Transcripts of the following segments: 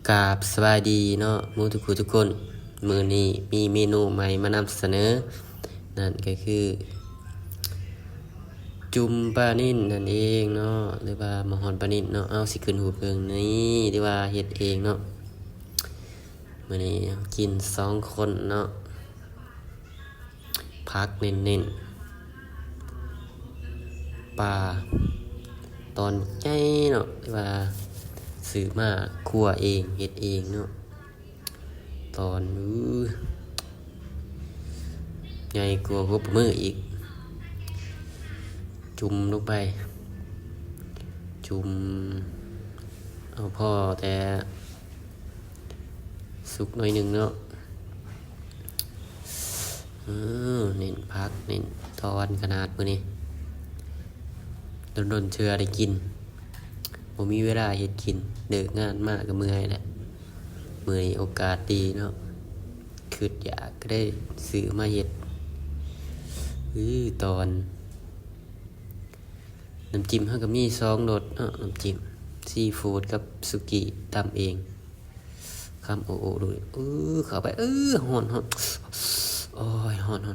กราบสบายดีเนาะหมู่ทุกคนมื้อนี้มีเมนูใหม่มานำเสนอนั่นก็คือจุ่มปลานิ่นนั่นเองเนาะหรือว่าหมาฮอนปลานิ่นเนาะเอาสิขึ้นหูเพิ่งนี่หรือว่าเฮ็ดเองเนาะมื้อนี้กิน2คนเนาะพักเน้นๆปลาตอนใหญ่เนาะหรือว่าซื้อมาคั่วเองเฮ็ดเองเนาะตอนใหญ่กว่าหัวปลามืออีกจุ่มลงไปจุ่มเอาพ่อแต่สุกหน่อยหนึ่งเนาะเน้นพักเน้นตอนขนาดมื้อนี้โดนเชื่อได้กินบ่มีเวลาเฮ็ดกินเลิกงานมาก็เมื่อยแหละมื้อนี้โอกาสดีเนาะคิดอยากก็ได้ซื้อมาเฮ็ดตอนน้ำจิ้มเฮาก็มี2รสเนาะน้ำจิ้มซีฟู้ดกับสุกิตำเองคำโอ้ดูเข้าไปฮ้อนโอ้ยฮ้อนห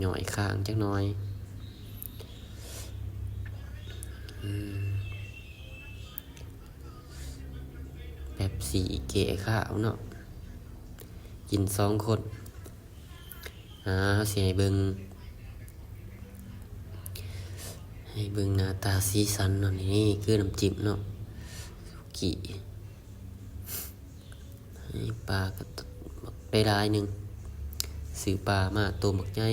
น่อยข้างจักหน่อยแบบสีเก๋ข้าวเนาะกิน2คนสิให้เบิ่งหน้าตาสีสันเนาะนี่คือน้ำจิ้มเนาะสุกิให้ปลาก็ได้หลายหนึ่งซื้อปลามาตัวบักใหญ่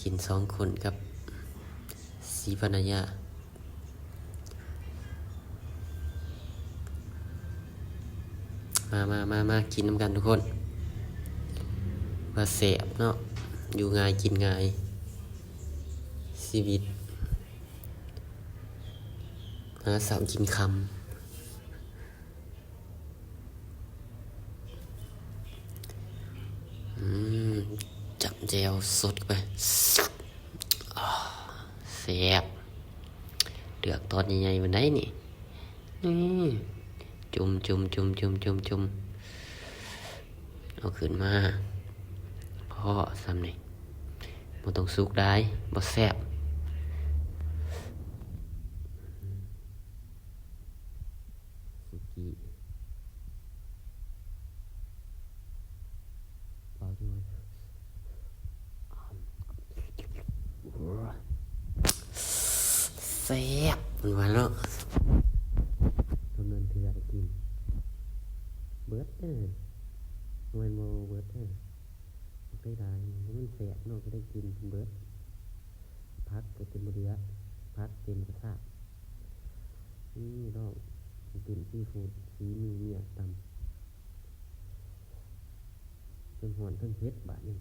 กิน2คนกับสีภรรยามากินน้ำกันทุกคนว่าแสบเนาะอยู่ง่ายกินง่ายชีวิตหาสาวกินคำจับแจวสดไปแสบเดือกตอนใหญ่ๆมันได้นี่จุ่มเอาขึ้นมาพ่อซ้ำนี่บ่ต้องสุกได้บ่แซ่บสุกี้เบาด้วยแซ่บมันว่าแล้วจำนวนเทื่อได้กินเบิดเด้อหน่วยโมเบิดเด้อได้ได้มันแสบเนาะก็ได้กินเบิดพักก็เป็นบ่เหลือพักเต็มกระทะน้องกินซีฟู้ดสีมีเมียตำเพิ่งหอนเพิ่งเผ็ดบาดนี้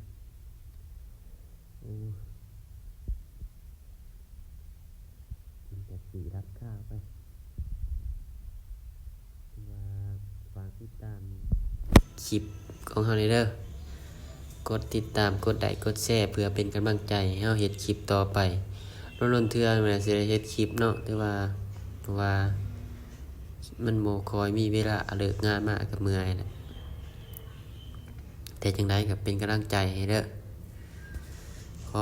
กินแต่สีรัดข้าวไปว่าฝากติดตามคลิปของเฮาเด้อกดติดตามกดไลค์กดแชร์เพื่อเป็นกำลังใจให้เฮาเฮ็ดคลิปต่อไปลนเทื่อมันสิได้เฮ็ดคลิปเนาะแต่ว่ามันบ่ค่อยมีเวลาเลิกงานมาก็เมื่อยแหละแต่จังได๋ก็เป็นกำลังใจให้เด้อขอ